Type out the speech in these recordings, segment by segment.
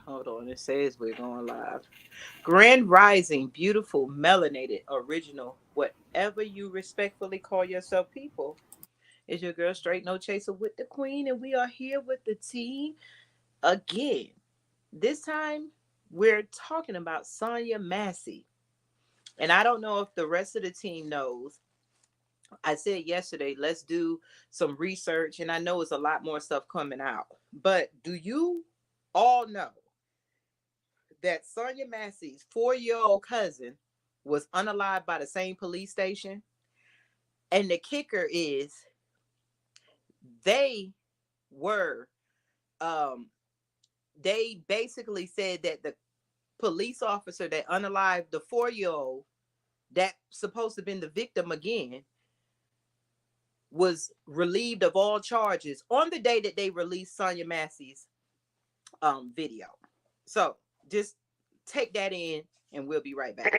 Hold on, it says we're going live. Grand Rising, beautiful, melanated, original, whatever you respectfully call yourself, people. It's your girl, Straight No Chaser with the Queen, and we are here with the team again. This time, we're talking about Sonya Massey. And I don't know if the rest of the team knows. I said yesterday, let's do some research, and I know it's a lot more stuff coming out. But do you all know that Sonya Massey's 4-year-old cousin was unalived by the same police station? And the kicker is they were um they basically said that the police officer that unalived the 4-year-old that supposed to have been the victim again was relieved of all charges on the day that they released Sonya Massey's video. So just take that in and we'll be right back.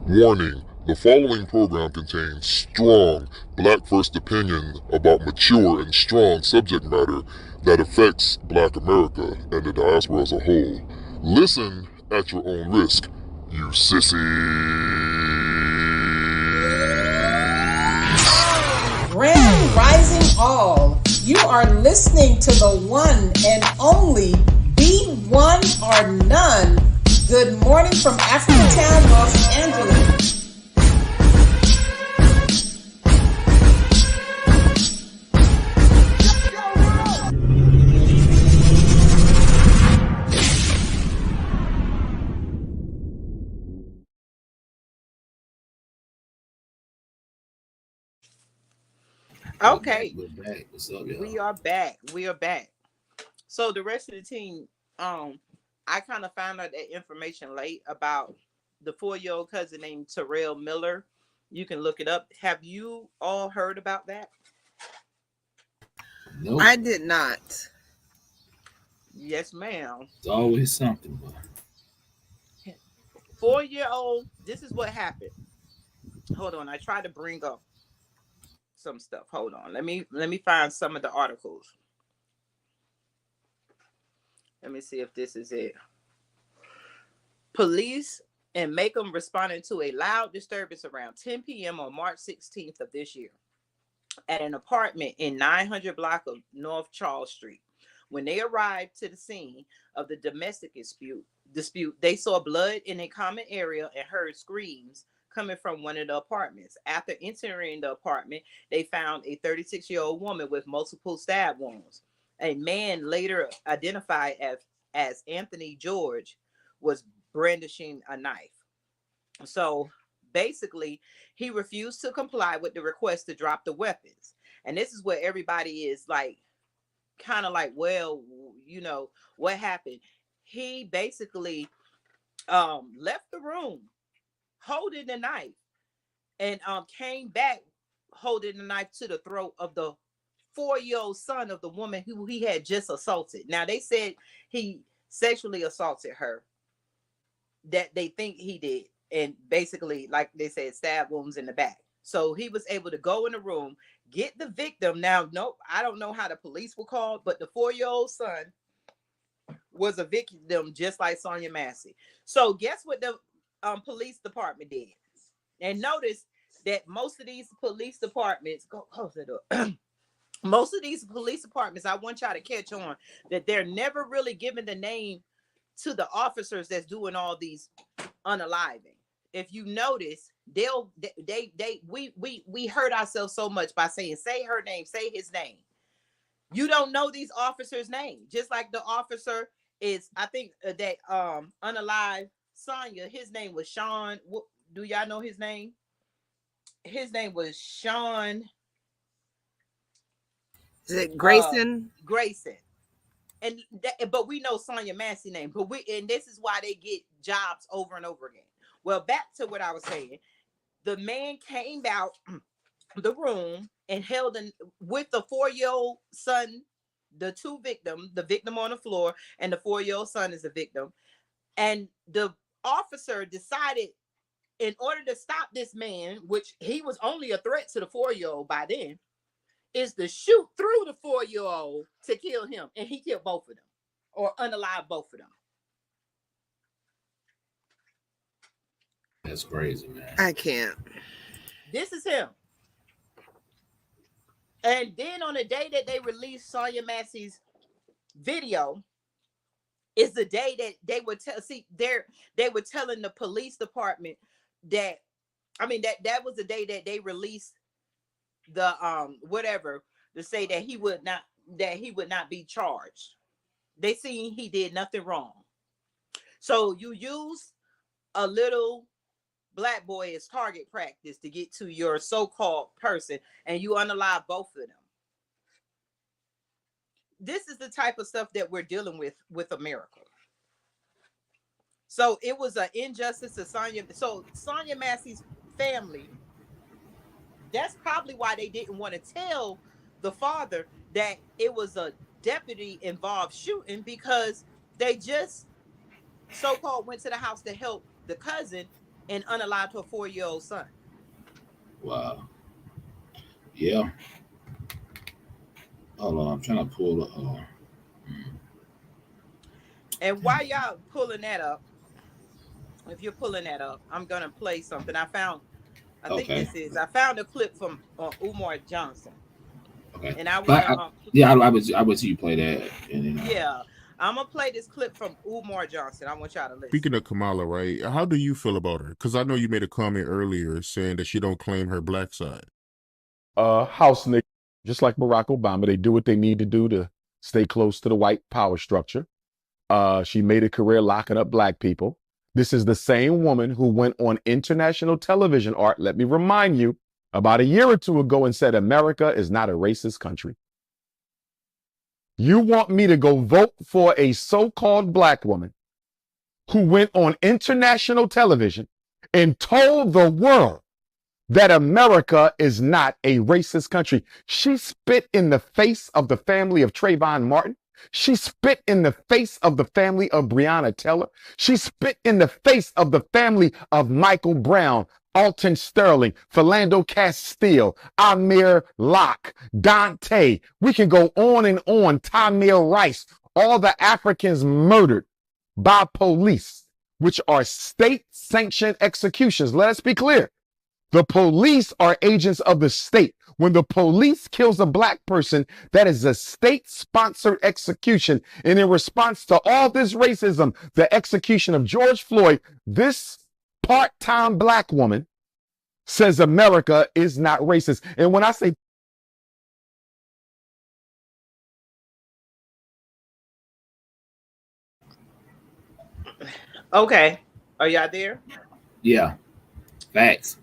Warning, the following program contains strong Black First opinion about mature and strong subject matter that affects Black America and the diaspora as a whole. Listen at your own risk, you sissy. Grand Rising All. You are listening to the one and only Be One or None. Good morning from Africatown, Los Angeles. Okay, We're back. What's up, y'all? we are back. We are back. So the rest of the team, I kind of found out that information late about the 4-year-old cousin named Terrell Miller. You can look it up. Have you all heard about that? Nope. I did not. Yes, ma'am. It's always something, but 4-year-old. This is what happened. Hold on. I tried to bring up some stuff. Hold on. Let me find some of the articles. Let me see if this is it. Police in Macomb responded to a loud disturbance around 10 p.m. on March 16th of this year at an apartment in 900 block of North Charles Street. When they arrived to the scene of the domestic dispute, they saw blood in a common area and heard screams coming from one of the apartments. After entering the apartment, they found a 36-year-old woman with multiple stab wounds. A man later identified as Anthony George was brandishing a knife. So basically, he refused to comply with the request to drop the weapons. And this is where everybody is like, kind of like, well, what happened? He basically left the room holding the knife and came back holding the knife to the throat of the 4-year-old son of the woman who he had just assaulted. Now they said he sexually assaulted her, that they think he did, and basically, like they said, stab wounds in the back. So he was able to go in the room, get the victim. Now, nope, I don't know how the police were called, but the 4-year-old son was a victim just like Sonya Massey. So guess what the police department did? And notice that most of these police departments, go close that up. Most of these police departments, I want y'all to catch on that they're never really giving the name to the officers that's doing all these unaliving. If you notice, we hurt ourselves so much by saying, say her name, say his name. You don't know these officers' name. Just like the officer is, I think that unalive Sonya, his name was Sean. Do y'all know his name? His name was Sean. Is it Grayson? Grayson. But we know Sonya Massey name, and this is why they get jobs over and over again. Well, back to what I was saying. The man came out the room and held with the 4-year-old son, the victim on the floor, and the 4-year-old son is the victim. And the officer decided, in order to stop this man, which he was only a threat to the 4-year-old by then, is to shoot through the 4-year-old to kill him. And he killed both of them. or unalive both of them. That's crazy, man. I can't. This is him. And then on the day that they released Sonya Massey's video, is the day that they would they were telling the police department that, I mean, that was the day that they released the whatever, to say that he would not be charged. They seen he did nothing wrong. So you use a little black boy as target practice to get to your so-called person, and you unalive both of them. This is the type of stuff that we're dealing with America. So it was an injustice to Sonya. So Sonya Massey's family, that's probably why they didn't want to tell the father that it was a deputy involved shooting, because they just so-called went to the house to help the cousin and unalived her 4-year-old son. Wow. Yeah. Hold on, I'm trying to pull the And while y'all pulling that up, if you're pulling that up, I'm gonna play something. I found a clip from Umar Johnson. Okay. And I want I would see you play that. And, yeah. I'm gonna play this clip from Umar Johnson. I want y'all to listen. Speaking of Kamala, right? How do you feel about her? Because I know you made a comment earlier saying that she don't claim her black side. House niggas, just like Barack Obama, they do what they need to do to stay close to the white power structure. She made a career locking up black people. This is the same woman who went on international television, Art, let me remind you, about a year or two ago and said America is not a racist country. You want me to go vote for a so-called black woman who went on international television and told the world that America is not a racist country? She spit in the face of the family of Trayvon Martin. She spit in the face of the family of Breonna Taylor. She spit in the face of the family of Michael Brown, Alton Sterling, Philando Castile, Amir Locke, Dante. We can go on and on. Tamir Rice, all the Africans murdered by police, which are state-sanctioned executions. Let us be clear. The police are agents of the state. When the police kills a black person, that is a state-sponsored execution. And in response to all this racism, the execution of George Floyd, this part-time black woman says America is not racist. And when I say okay, are y'all there? Yeah, facts.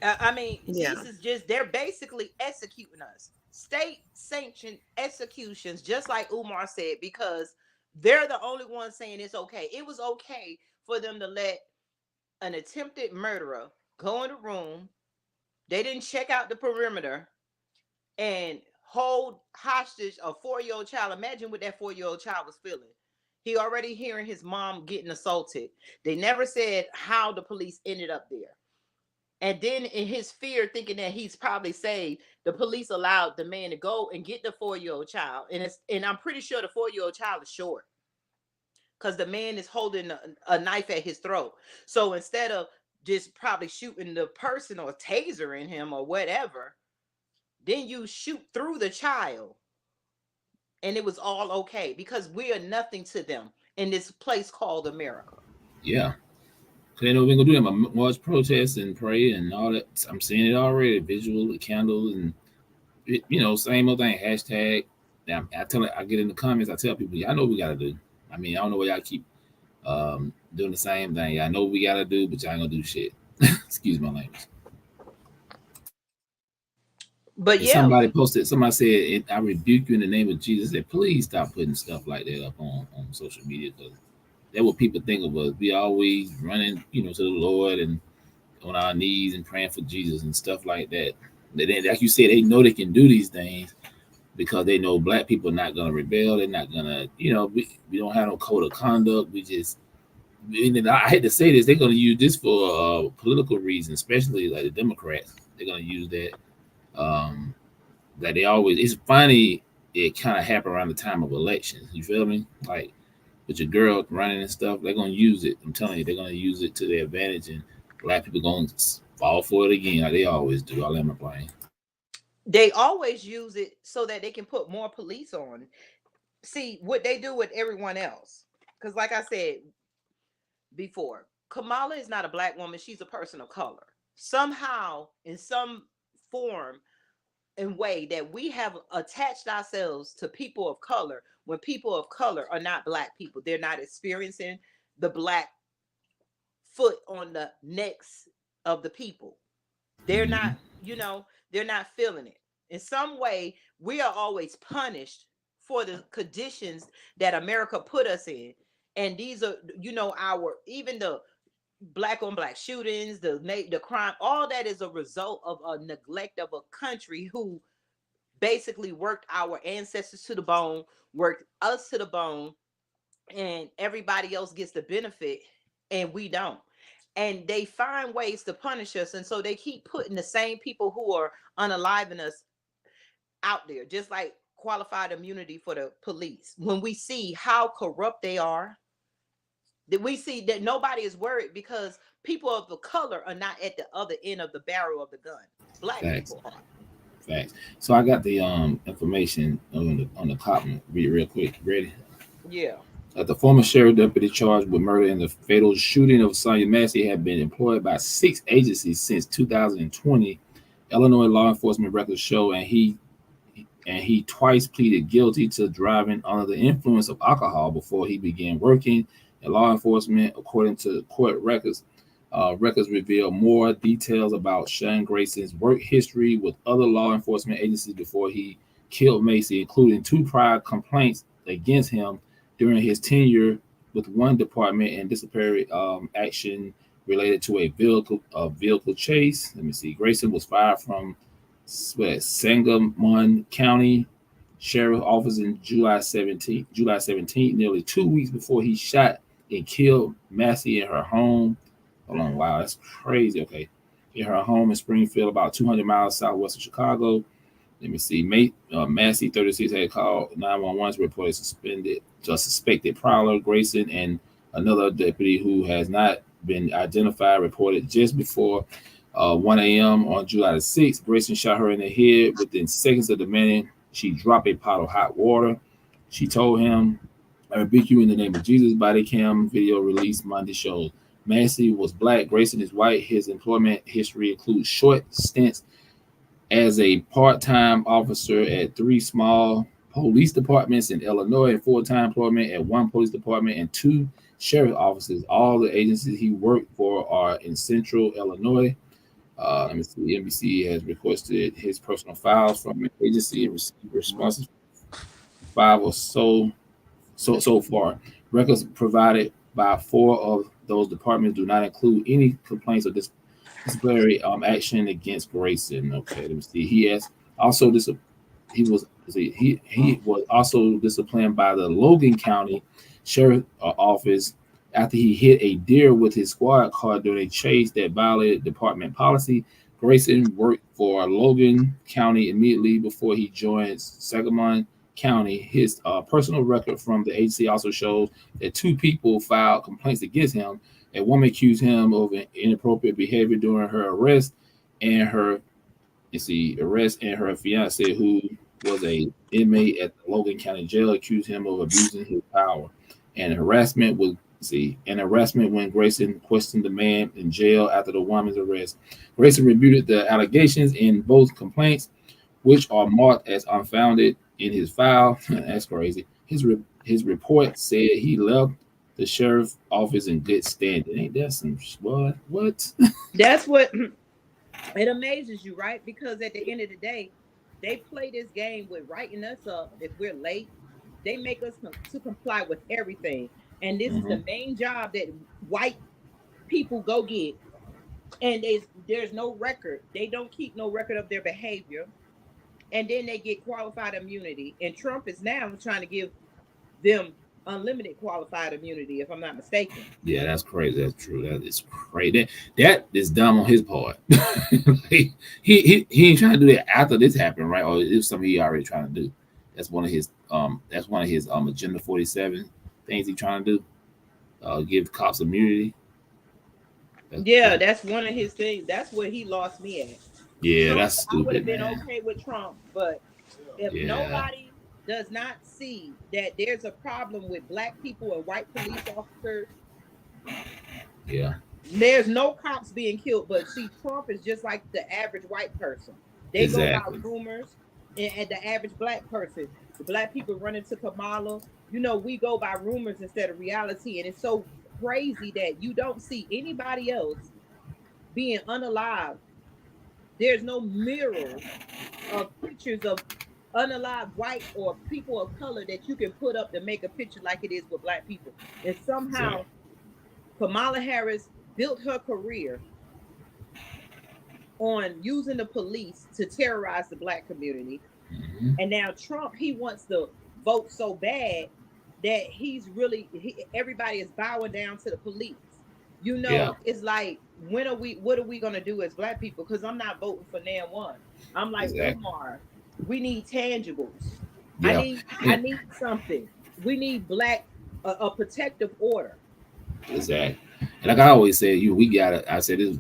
I mean, Yeah. this is just, they're basically executing us. State-sanctioned executions, just like Umar said, because they're the only ones saying it's okay. It was okay for them to let an attempted murderer go in the room. They didn't check out the perimeter and hold hostage a 4-year-old child. Imagine what that 4-year-old child was feeling. He already hearing his mom getting assaulted. They never said how the police ended up there. And then in his fear, thinking that he's probably saved, the police allowed the man to go and get the 4-year-old child. And I'm pretty sure the 4-year-old child is short, because the man is holding a knife at his throat. So instead of just probably shooting the person or tasering him or whatever, then you shoot through the child. And it was all okay, because we are nothing to them in this place called America. Yeah. They know we're gonna do them. March protests and pray and all that. I'm seeing it already. Visual, the candles, and same old thing. Hashtag. I get in the comments. I tell people, I know what we gotta do. I mean, I don't know why y'all keep doing the same thing. I know what we gotta do, but y'all ain't gonna do shit. Excuse my language. But and yeah, somebody said, I rebuke you in the name of Jesus. Said, please stop putting stuff like that up on social media, because that's what people think of us. We always running, to the Lord and on our knees and praying for Jesus and stuff like that. Then, like you said, they know they can do these things because they know black people are not going to rebel. They're not going to, we don't have no code of conduct. I hate to say this, they're going to use this for political reasons, especially like the Democrats. They're going to use that. That they always, it's funny, it kind of happened around the time of elections. You feel me? Like, with your girl running and stuff, they're gonna use it. I'm telling you, they're gonna use it to their advantage, and black people gonna fall for it again, like they always do. I'll let my plane. They always use it so that they can put more police on. See what they do with everyone else. Because, like I said before, Kamala is not a black woman. She's a person of color. Somehow, in some form and way, that we have attached ourselves to people of color when people of color are not black people. They're not experiencing the black foot on the necks of the people. They're not, they're not feeling it. In some way, we are always punished for the conditions that America put us in. And these are, our, even the black on black shootings, the crime, all that is a result of a neglect of a country who basically worked our ancestors to the bone, worked us to the bone, and everybody else gets the benefit and we don't. And they find ways to punish us, and so they keep putting the same people who are unaliving us out there, just like qualified immunity for the police. When we see how corrupt they are, that we see that nobody is worried because people of the color are not at the other end of the barrel of the gun. Black Facts. people are. Facts. So I got the information on the cop. Read it real quick. Ready? Yeah. The former sheriff deputy charged with murder in the fatal shooting of Sonya Massey had been employed by 6 agencies since 2020. Illinois law enforcement records show, and he twice pleaded guilty to driving under the influence of alcohol before he began working in law enforcement, according to court records. Records reveal more details about Sean Grayson's work history with other law enforcement agencies before he killed Massey, including 2 prior complaints against him during his tenure with one department and disciplinary action related to a vehicle chase. Let me see. Grayson was fired from Sangamon County Sheriff's Office in July 17th, nearly 2 weeks before he shot and killed Massey in her home. Hold on, wow, that's crazy. Okay. In her home in Springfield, about 200 miles southwest of Chicago. Let me see. Massey, 36, had called 911 to report a suspected prowler. Grayson and another deputy who has not been identified reported just before 1 a.m. on July the 6th. Grayson shot her in the head. Within seconds of demanding she drop a pot of hot water. She told him, "I rebuke you in the name of Jesus." Body cam video released Monday shows Massey was black. Grayson is white. His employment history includes short stints as a part-time officer at 3 small police departments in Illinois and full-time employment at 1 police department and 2 sheriff offices. All the agencies he worked for are in central Illinois. Let me see. NBC has requested his personal files from an agency and received responses 5 or so far. Records provided by 4 of those departments do not include any complaints of disciplinary action against Grayson. Okay, let me see. He was also disciplined by the Logan County Sheriff Office after he hit a deer with his squad car during a chase that violated department policy. Grayson worked for Logan County immediately before he joined Sangamon County. His personal record from the agency also shows that 2 people filed complaints against him. A woman accused him of inappropriate behavior during her arrest, and her fiance, who was a inmate at the Logan County Jail, accused him of abusing his power. And harassment when Grayson questioned the man in jail after the woman's arrest. Grayson refuted the allegations in both complaints, which are marked as unfounded in his file. That's crazy. His report said he left the sheriff's office in good standing. Ain't that some what? That's what it amazes you, right? Because at the end of the day, they play this game with writing us up if we're late. They make us to comply with everything. And this is the main job that white people go get. And there's no record. They don't keep no record of their behavior. And then they get qualified immunity. And Trump is now trying to give them unlimited qualified immunity, if I'm not mistaken. Yeah, that's crazy. That's true. That is crazy. That is dumb on his part. he ain't trying to do that after this happened, right? Or it's something he already trying to do. That's one of his Agenda 47 things he's trying to do. Give cops immunity. Yeah, that's one of his things. That's where he lost me at. Yeah, Trump, that's I would have stupid, been man. okay with Trump, but if Yeah, nobody does not see that there's a problem with black people and white police officers, yeah, there's no cops being killed. But see, Trump is just like the average white person. They go by exactly. rumors, and the average black person, the black people running to Kamala, you know, we go by rumors instead of reality. And it's so crazy that you don't see anybody else being unalive. There's no mirrors of pictures of unalive white or people of color that you can put up to make a picture like it is with black people. And Exactly. somehow Kamala Harris built her career on using the police to terrorize the black community. Mm-hmm. And now Trump, he wants to vote so bad that everybody is bowing down to the police. You Yeah, know, it's like, what are we gonna do as black people? Because I'm not voting for Nan one. I'm like exactly. Umar. We need tangibles. I Yeah, need I and need something. We need a protective order. exactly. And like I always said, we gotta. I said this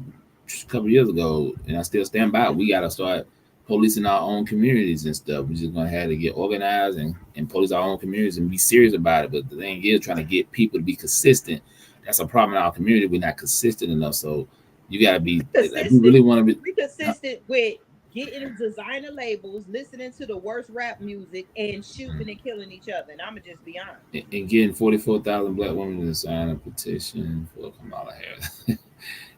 a couple years ago, and I still stand by it. We gotta start policing our own communities and stuff. We're just gonna have to get organized and police our own communities and be serious about it. But the thing is, trying to get people to be consistent. That's a problem in our community. We're not consistent enough. So you gotta be. If we Consistent. really want to be. Be consistent with getting designer labels, listening to the worst rap music, and shooting and killing each other. And I'ma just be honest. And getting 44,000 black women to sign a petition for Kamala Harris.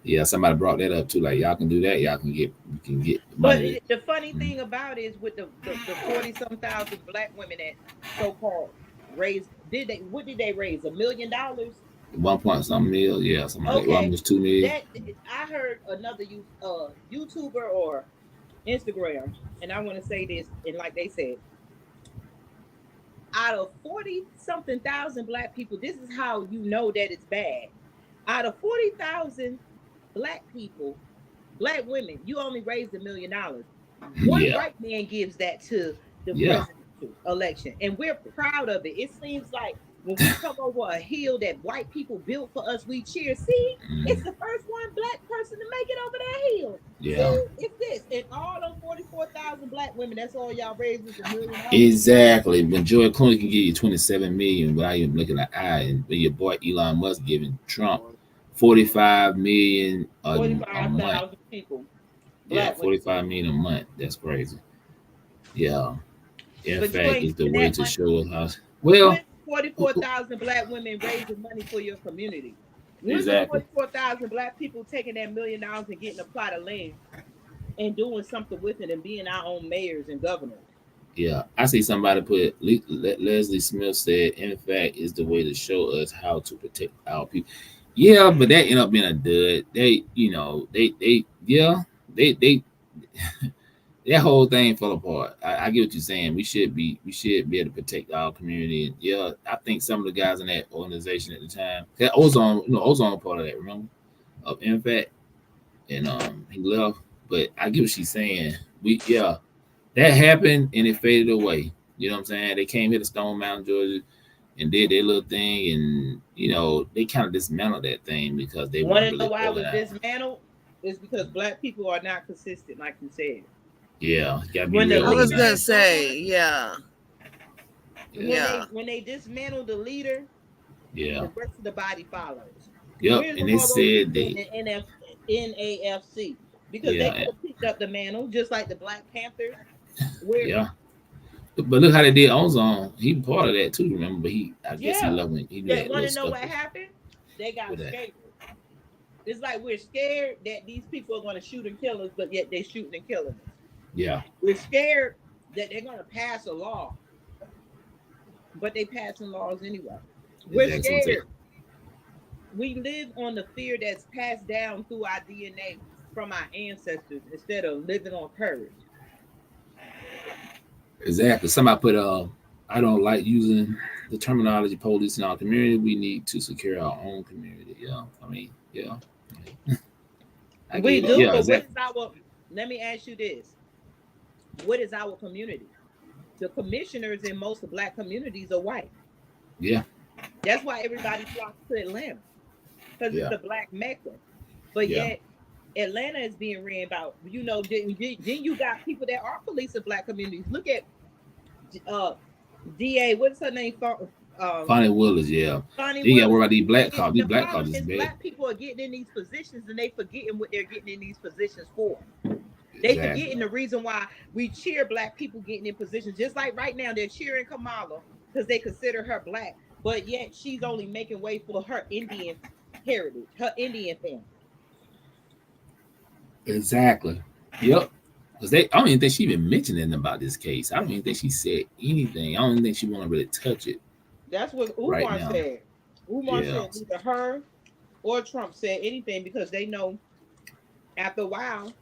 Yeah, somebody brought that up too. Like y'all can do that. You can get But money. the funny thing about it is with the 40 some thousand black women that so called raised, what did they raise, $1 million? 1 point something mil. Yeah, something like Okay, almost 2 million. that I heard another YouTuber or Instagram, and I want to say this, and like they said, out of 40 something thousand black people, this is how you know that it's bad. Out of 40,000 black people, black women, you only raised $1 million. One Yeah, white man gives that to the yeah, presidential election, and we're proud of it. It seems like when we come over a hill that white people built for us, we cheer. See, mm, it's the first one black person to make it over that hill. yeah. See, it's this, and all those 44,000 black women. That's all y'all raised is $1 million. Exactly. When George Clooney can give you 27 million without even looking at the eye, and your boy Elon Musk giving Trump 45 million a Forty-five month. thousand people, Yeah, black women. 45 million a month. That's crazy. Yeah. In But you fact, ain't it's the giving way that to money. show us how. Well, When's 44,000 black women raising money for your community? When's the exactly. 44,000 black people taking that $1 million and getting a plot of land and doing something with it and being our own mayors and governors? Yeah, I see somebody put Leslie Smith said, in fact, is the way to show us how to protect our people. Yeah, but that ended up being a dud. They that whole thing fell apart. I get what you're saying. We should be able to protect our community. And yeah, I think some of the guys in that organization at the time, that Ozone, Ozone part of that, remember, of Impact, and he left. But I get what she's saying. That happened and it faded away. You know what I'm saying? They came here to Stone Mountain, Georgia, and did their little thing, and they kind of dismantled that thing because they Want weren't to know really why it was organized. dismantled? It's because black people are not consistent, like you said. Yeah, you gotta be When the real I was leader gonna is organized. say, gone, yeah, Yeah, yeah. when they dismantle the leader, yeah, the rest of the body follows. yep. Where's And they all those said people in they, the NAFC? Because they yeah, could have picked up the mantle, just like the Black Panthers. Where, yeah. But look how they did Ozone. He part of that too, remember? But I guess he yeah, loved it. He did they that want little to know stuff what happened. They got with that. scared. It's like we're scared that these people are going to shoot and kill us, but yet they're shooting and killing us. Yeah, We're scared that they're going to pass a law, but they passing laws anyway. We're exactly. scared. We live on the fear that's passed down through our DNA from our ancestors instead of living on courage. Exactly. Somebody put I don't like using the terminology police in our community. We need to secure our own community. Yeah. I mean, yeah. I We get it. do, Yeah, but what exactly. is our, let me ask you this. What is our community? The commissioners in most of black communities are white. Yeah. That's why everybody flocks to Atlanta because it's Yeah, the black mecca. But yeah. yet Atlanta is being ran about. Then you got people that are policing black communities. Look at uh DA. What's her name? Fonnie Willis, yeah. Bonnie They got to Willis. worry about these black And cops. These the black problem cops is is bad. black people are getting in these positions and they forgetting what they're getting in these positions for. They Exactly. forgetting the reason why we cheer black people getting in positions. Just like right now, they're cheering Kamala because they consider her black, but yet she's only making way for her Indian heritage, her Indian family. Exactly. Yep. Because I don't even think she even mentioned anything about this case. I don't even think she said anything. I don't even think she want to really touch it That's what right Umar now. said. Umar Yeah. said neither her or Trump said anything because they know after a while,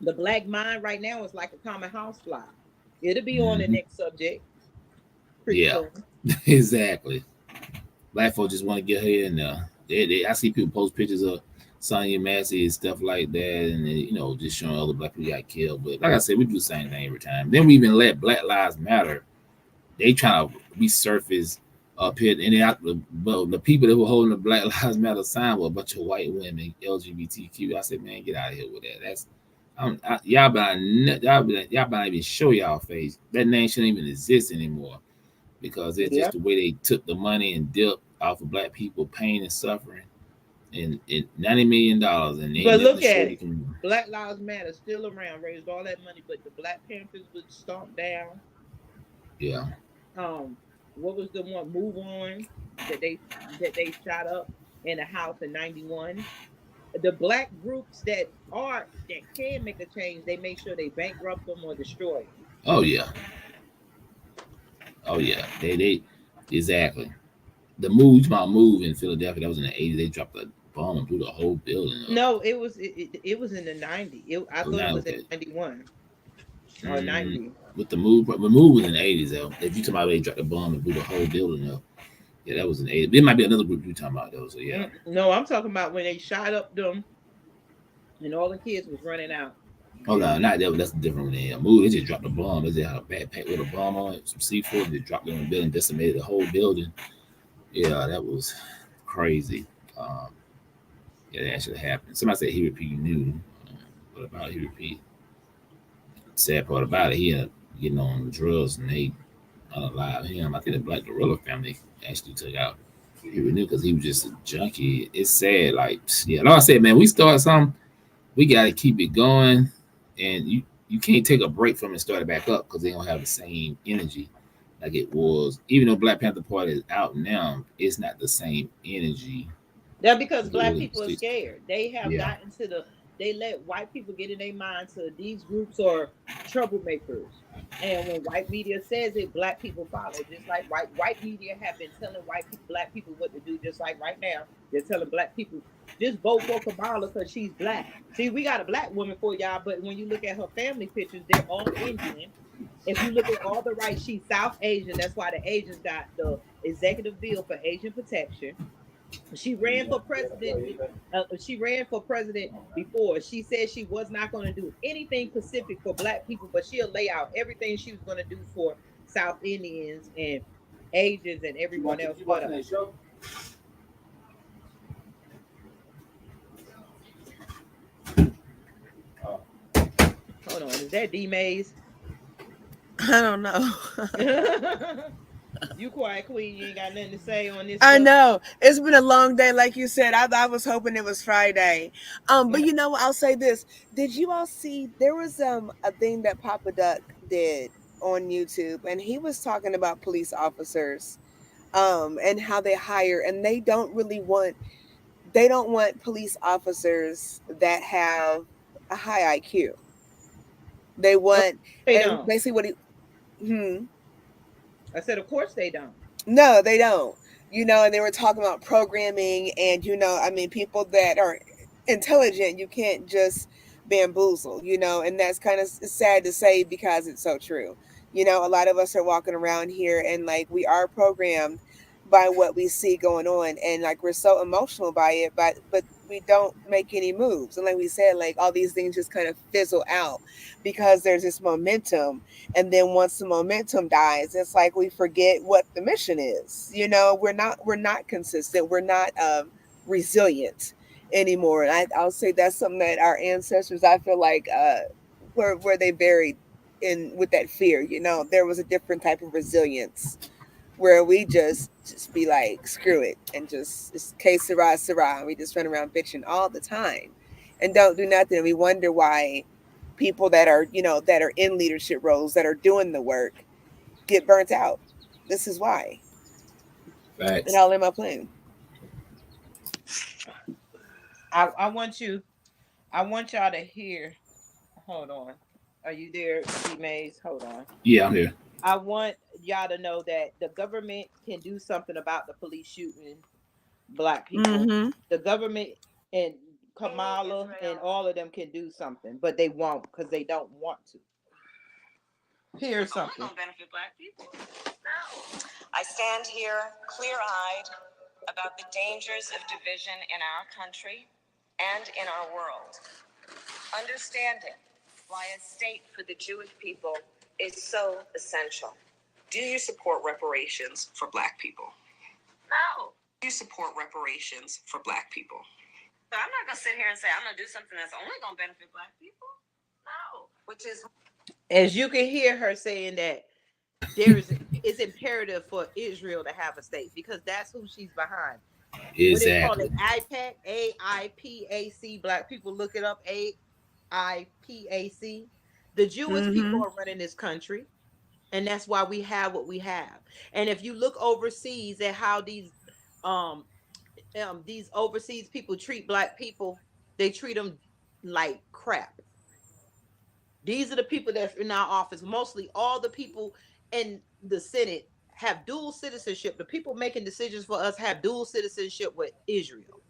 the black mind right now is like a common housefly. It'll be on the Hmm. next subject pretty Yeah. soon. Exactly. Black folks just want to get her in there. I see people post pictures of Sonya Massey and stuff like that, and just showing other black people got killed. But like I said, we do the same thing every time. Then we even let Black Lives Matter. They trying to resurface up here, and the people that were holding the Black Lives Matter sign were a bunch of white women, LGBTQ. I said, man, get out of here with that. Y'all better even show y'all face. That name shouldn't even exist anymore because it's Yeah. just the way they took the money and dipped off of black people pain and suffering and $90 million and ain't But nothing to look show at you it. can. Black Lives Matter still around, raised all that money, but the Black Panthers was stomped down. Yeah. Um, what was the one move on that they shot up in the house in '91? The black groups that can make a change, they make sure they bankrupt them or destroy them. Oh yeah. Oh yeah. They exactly. The move, my move in Philadelphia, that was in the 80s. They dropped a bomb and blew the whole building up. No, it was in the '90s. I Oh, thought it now was in okay. '91 or Mm, '90. with the move was in the 80s though. If you talking about they dropped the bomb and blew the whole building up, yeah, that was in the 80s. It might be another group you talking about though. So yeah. No, I'm talking about when they shot up them and all the kids was running out. Oh no, not that. That's a different one. Yeah, move. They just dropped a bomb. They just had a backpack with a bomb on it, some C4. They dropped it in the building, decimated the whole building. Yeah, that was crazy. Um, yeah, that actually happened. Somebody said he repeat knew. What about he repeat? Sad part about it, he ended up getting on drugs and they unalive him. I think the Black Gorilla family actually took out he knew because he was just a junkie. It's sad. Like yeah, like I said, man, we start something, we got to keep it going, and you can't take a break from it and start it back up because they don't have the same energy like it was. Even though Black Panther Party is out now, it's not the same energy That's because as it black was in people the are 60s. scared. They have Yeah. gotten to they let white people get in their mind to these groups are troublemakers. And when white media says it, black people follow. Just like white media have been telling black people what to do. Just like right now, they're telling black people just vote for Kamala because she's black. See, we got a black woman for y'all, but when you look at her family pictures, they're all Indian. If you look at all the right, she's South Asian. That's why the Asians got the executive bill for Asian protection. She ran for president. She ran for president before. She said she was not going to do anything Pacific for black people, but she'll lay out everything she was going to do for South Indians and Asians and everyone else. But hold on, is that D Mays? I don't know. You quiet queen. You ain't got nothing to say on this I stuff. know it's been a long day, like you said. I was hoping it was Friday, but you know, I'll say this: did you all see there was a thing that Papa Duck did on YouTube, and he was talking about police officers, and how they hire, and they don't want police officers that have a high IQ. They want, They and don't. basically what he, hmm, I said, of course they don't. no, they don't. You know, and they were talking about programming, and I mean, people that are intelligent, you can't just bamboozle. And that's kind of sad to say because it's so true. A lot of us are walking around here, and like we are programmed by what we see going on, and like we're so emotional by it, but we don't make any moves. And like we said, like all these things just kind of fizzle out because there's this momentum. And then once the momentum dies, it's like we forget what the mission is. You know, we're not consistent. We're not resilient anymore. And I'll say that's something that our ancestors, I feel like, where they buried in with that fear. You know, there was a different type of resilience where we just be like, screw it, and just it's que sera sera. We just run around bitching all the time and don't do nothing. We wonder why people that are, that are in leadership roles that are doing the work get burnt out. This is why. And Facts. I'll end my plane. I want you. I want y'all to hear. Hold on. Are you there, D Mays? Hold on. Yeah, I'm here. I want y'all to know that the government can do something about the police shooting black people. Mm-hmm. The government and Kamala and all of them can do something, but they won't because they don't want to. Here's something. Don't benefit black people. No. I stand here clear-eyed about the dangers of division in our country and in our world. Understanding why a state for the Jewish people is so essential. Do you support reparations for black people? No. Do you support reparations for black people? So I'm not going to sit here and say I'm going to do something that's only going to benefit black people. No. Which is, as you can hear her saying that it's imperative for Israel to have a state because that's who she's behind. Exactly. When they call it AIPAC, AIPAC, black people look it up, AIPAC. The Jewish people are running this country, and that's why we have what we have. And if you look overseas at how these overseas people treat black people, they treat them like crap. These are the people that's in our office. Mostly all the people in the Senate have dual citizenship. The people making decisions for us have dual citizenship with Israel.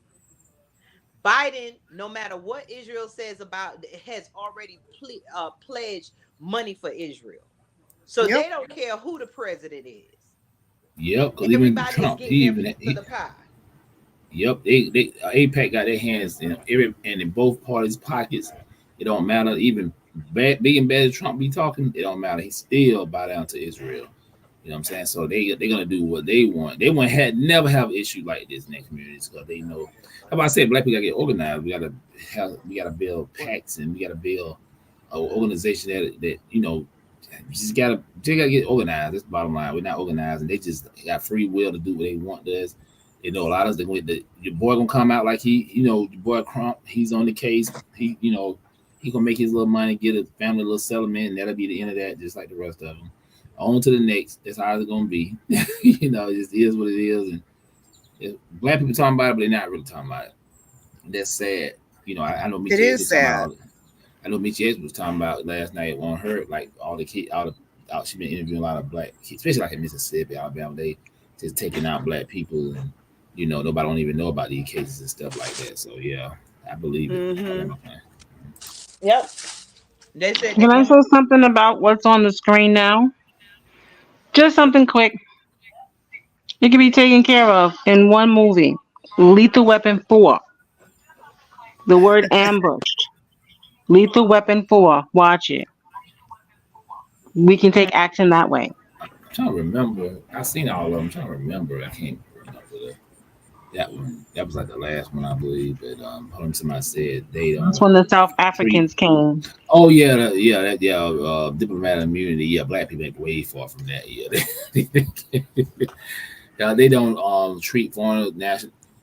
Biden, no matter what Israel says about it, has already pledged money for Israel. So they don't care who the president is. Yep, because even Trump, he for the pie. Yep, they APAC got their hands in in both parties' pockets. It don't matter. Even big and bad as Trump be talking, it don't matter. He still bow down to Israel. You know what I'm saying? So they're gonna do what they want. They want never have an issue like this in their communities because they know. How about I said, black people gotta get organized. We gotta build pacts and we gotta build an organization that just gotta get organized. That's the bottom line. We're not organized, and they just got free will to do what they want. Does a lot of your boy gonna come out like your boy Crump. He's on the case. He gonna make his little money, get a family little settlement, and that'll be the end of that. Just like the rest of them. On to the next. That's how it's gonna be. It just is what it is. And black people talking about it, but they're not really talking about it. That's sad. I know It is sad. I know Mitch Edwards was talking about last night on her, like all the kids, she's been interviewing a lot of black kids, especially like in Mississippi, Alabama. They just taking out black people, and nobody don't even know about these cases and stuff like that. So yeah, I believe it. Mm-hmm. Yep. They said. Can I say something about what's on the screen now? Just something quick. It can be taken care of in one movie. Lethal Weapon 4. The word ambushed. Lethal Weapon 4. Watch it. We can take action that way. I'm trying to remember. I've seen all of them. I'm trying to remember. I can't remember that one. That was like the last one, I believe. But somebody said they don't. That's when the South Africans came. Oh yeah, diplomatic immunity. Yeah, black people ain't way far from that. Yeah, they don't treat foreign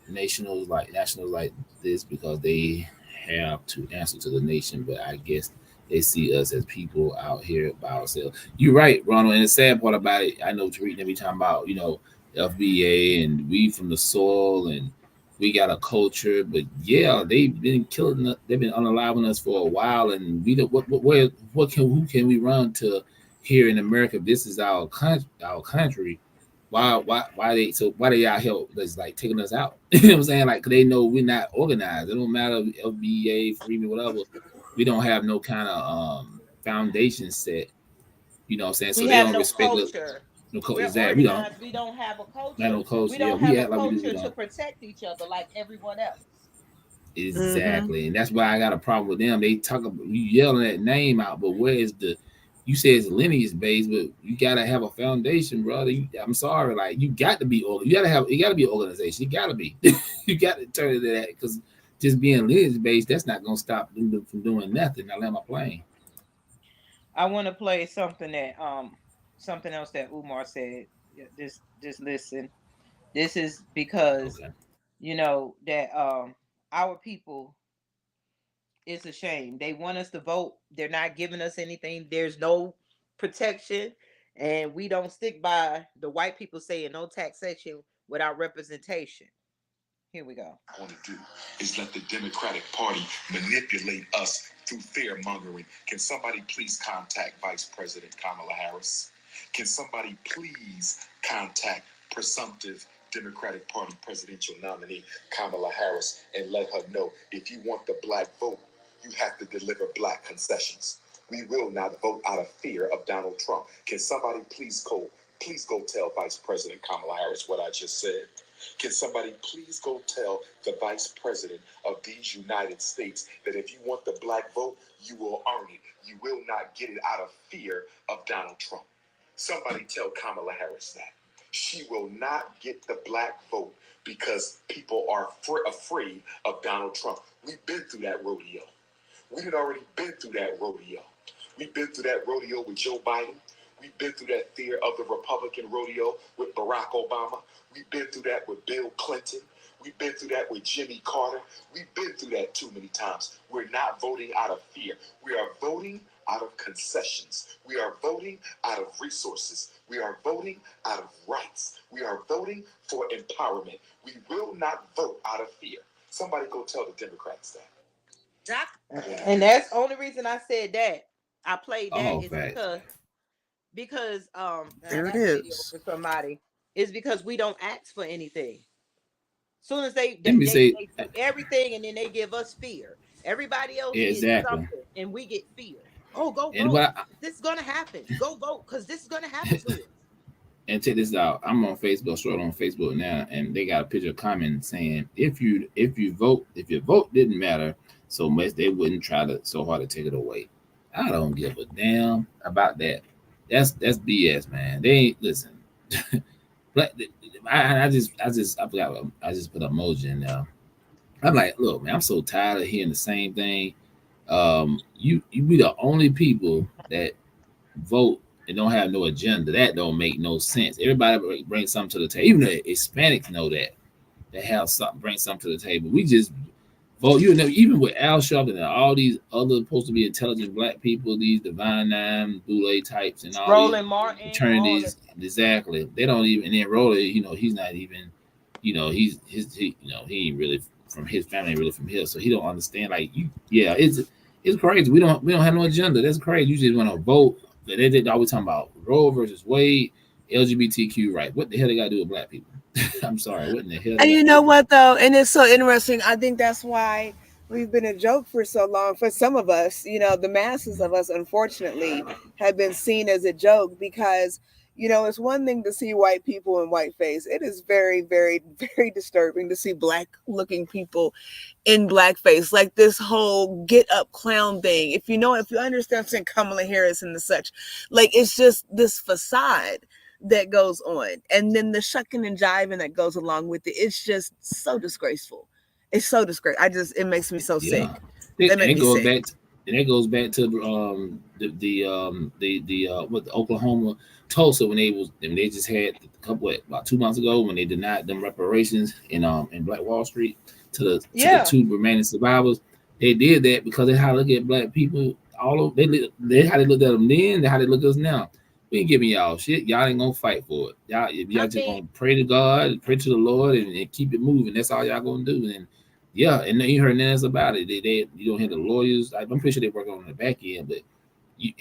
nationals like this because they have to answer to the nation. But I guess they see us as people out here by ourselves. You're right, Ronald. And the sad part about it, I know Tariq and we talking about FBA and we from the soil and we got a culture, but yeah, they've been killing us. They've been unaliving us for a while, and we don't. Who can we run to here in America? If this is our country. Why they out here that's like taking us out? You know what I'm saying? Like, 'cause they know we're not organized. It don't matter FBA, Freeman, whatever. We don't have no kind of foundation set. You know what I'm saying? So we they have don't no respect culture. Exactly. We don't have a culture. Not no culture. We don't have a culture to protect each other like everyone else. Exactly, and that's why I got a problem with them. They talk about you yelling that name out, but where is the? You say it's lineage based, but you gotta have a foundation, brother. I'm sorry, like you got to be. You gotta be an organization. You gotta be. You got to turn into that because just being lineage based, that's not gonna stop them from doing nothing. Now let my plane. I want to play something that something else that Umar said. Just listen. This is because Okay. that our people, it's a shame. They want us to vote. They're not giving us anything. There's no protection, and we don't stick by the white people saying no taxation without representation. Here we go. I want to do is let the Democratic Party manipulate us through fear mongering. Can somebody please contact Vice President Kamala Harris? Can somebody please contact presumptive Democratic Party presidential nominee Kamala Harris and let her know if you want the black vote, you have to deliver black concessions. We will not vote out of fear of Donald Trump. Can somebody please go tell Vice President Kamala Harris what I just said? Can somebody please go tell the vice president of these United States that if you want the black vote, you will earn it. You will not get it out of fear of Donald Trump. Somebody tell Kamala Harris that. She will not get the black vote because people are afraid of Donald Trump. We've been through that rodeo. We had already been through that rodeo. We've been through that rodeo with Joe Biden. We've been through that fear of the Republican rodeo with Barack Obama. We've been through that with Bill Clinton. We've been through that with Jimmy Carter. We've been through that too many times. We're not voting out of fear. We are voting out of concessions. We are voting out of resources. We are voting out of rights. We are voting for empowerment. We will not vote out of fear. Somebody go tell the Democrats that. And that's the only reason I said that. I played that Oh, is facts. because and There I it got the video is. for somebody, is because we don't ask for anything. Soon as they Let they, me they say they do everything and then they give us fear. Everybody else gets exactly. something and we get fear. Oh, go And vote. what I, This is gonna happen. Go vote because this is gonna happen to us. and check this out. I'm on Facebook, short on Facebook now, and they got a picture comment saying if your vote didn't matter so much, they wouldn't try to so hard to take it away. I don't give a damn about that. That's BS, man. They ain't listen. But I forgot. I just put emoji in there. I'm like, look, man, I'm so tired of hearing the same thing. You be the only people that vote and don't have no agenda. That don't make no sense. Everybody brings something to the table. Even the Hispanics know that they have something, bring something to the table. We just vote. You know, even with Al Sharpton and all these other supposed to be intelligent black people, these Divine Nine, Boule types, and all these Roland Martin, all that. fraternities. Exactly, they don't even. And then Rolly, you know, he's not even. You know, he ain't really from his family, ain't really from here, so he don't understand. Like you, yeah, it's crazy. We don't have no agenda. That's crazy. You just want to vote. They always talking about Roe versus Wade, LGBTQ right. What the hell they got to do with black people? I'm sorry. What in the hell And they got you to do know with what though? And it's so interesting. I think that's why we've been a joke for so long. For some of us, the masses of us, unfortunately, have been seen as a joke because, it's one thing to see white people in whiteface. It is very, very, very disturbing to see black looking people in blackface, like this whole get up clown thing. If you understand Kamala Harris and the such, like it's just this facade that goes on, and then the shucking and jiving that goes along with it. It's just so disgraceful. It's so disgraceful. It makes me so sick. Yeah, That and make it me goes sick. back. And it goes back to what the Oklahoma Tulsa when they just had a couple about 2 months ago when they denied them reparations in Black Wall Street to the Yeah. two remaining survivors. They did that because they how they look at black people. All of they how they looked at them then, they how they look at us now. We ain't giving y'all shit. Y'all ain't gonna fight for it. Y'all I just mean, gonna pray to God, pray to the Lord, and keep it moving. That's all y'all gonna do. And yeah, and you heard nothing else about it. They you don't hear the lawyers. I'm pretty sure they work on the back end, but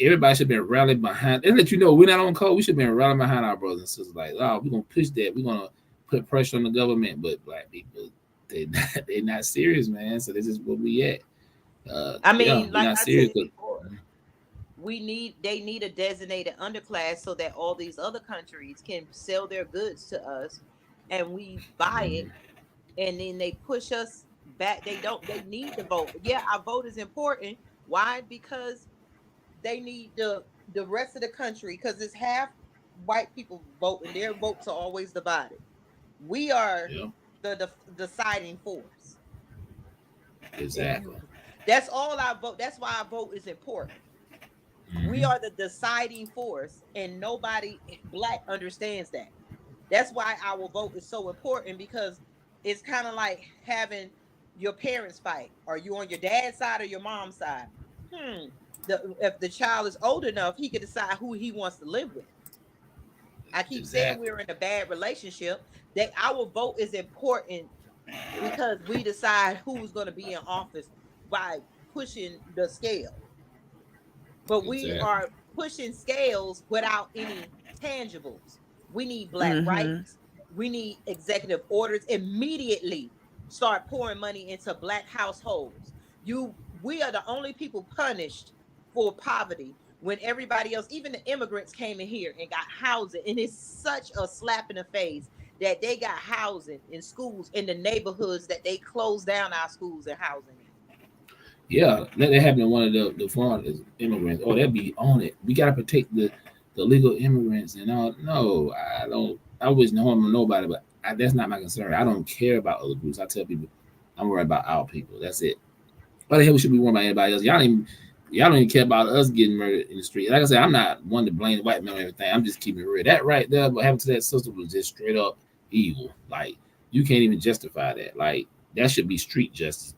everybody should have been rallying behind. And let you know we're not on code. We should have been rallying behind our brothers and sisters. Like, oh, we're gonna push that. We're gonna put pressure on the government. But black people, they're not serious, man. So this is where we at. I Yeah, mean, we're like not I serious. said before, they need a designated underclass so that all these other countries can sell their goods to us and we buy it, and then they push us They need to vote. Yeah, our vote is important. Why? Because they need the rest of the country, because it's half white people vote and their votes are always divided. We are Yeah, the deciding force. If you, exactly. that's all I vote. That's why I vote is important. We Hmm. are the deciding force, and nobody black understands that. That's why our vote is so important, because it's kind of like having your parents fight. Are you on your dad's side or your mom's side? Hmm. If the child is old enough, he can decide who he wants to live with. I keep saying Exactly. we're in a bad relationship. That our vote is important because we decide who's going to be in office by pushing the scale. But we Exactly. are pushing scales without any tangibles. We need black Mm-hmm. rights. We need executive orders immediately. Start pouring money into black households. We are the only people punished for poverty when everybody else, even the immigrants, came in here and got housing. And it's such a slap in the face that they got housing in schools in the neighborhoods that they closed down our schools and housing in. Yeah, let that happen to one of the foreign immigrants. Oh, they'll be on it. We gotta protect the legal immigrants and all. No, I don't. I wish no harm on nobody, but that's not my concern. I don't care about other groups. I tell people, I'm worried about our people. That's it. Why the hell we should be worried about anybody else? Y'all don't even care about us getting murdered in the street. Like I said, I'm not one to blame the white man or everything. I'm just keeping it real. That right there, what happened to that sister was just straight up evil. Like you can't even justify that. Like that should be street justice.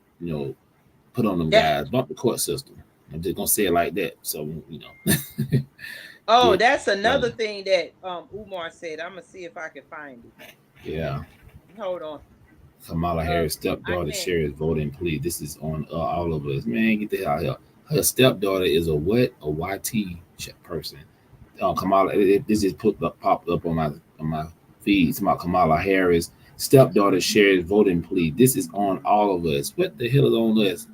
Put on them That guys, bump the court system. I'm just gonna say it like that. So Oh, get that's another done. thing that Umar said. I'm gonna see if I can find it. Yeah. Hold on. Kamala Harris' I stepdaughter can't. shares voting plea. This is on all of us. Man, get the hell out of here. Her stepdaughter is a what? A YT person. Kamala, this is popped up on my feed. It's about Kamala Harris' stepdaughter shares voting plea. This is on all of us. What the hell is on us?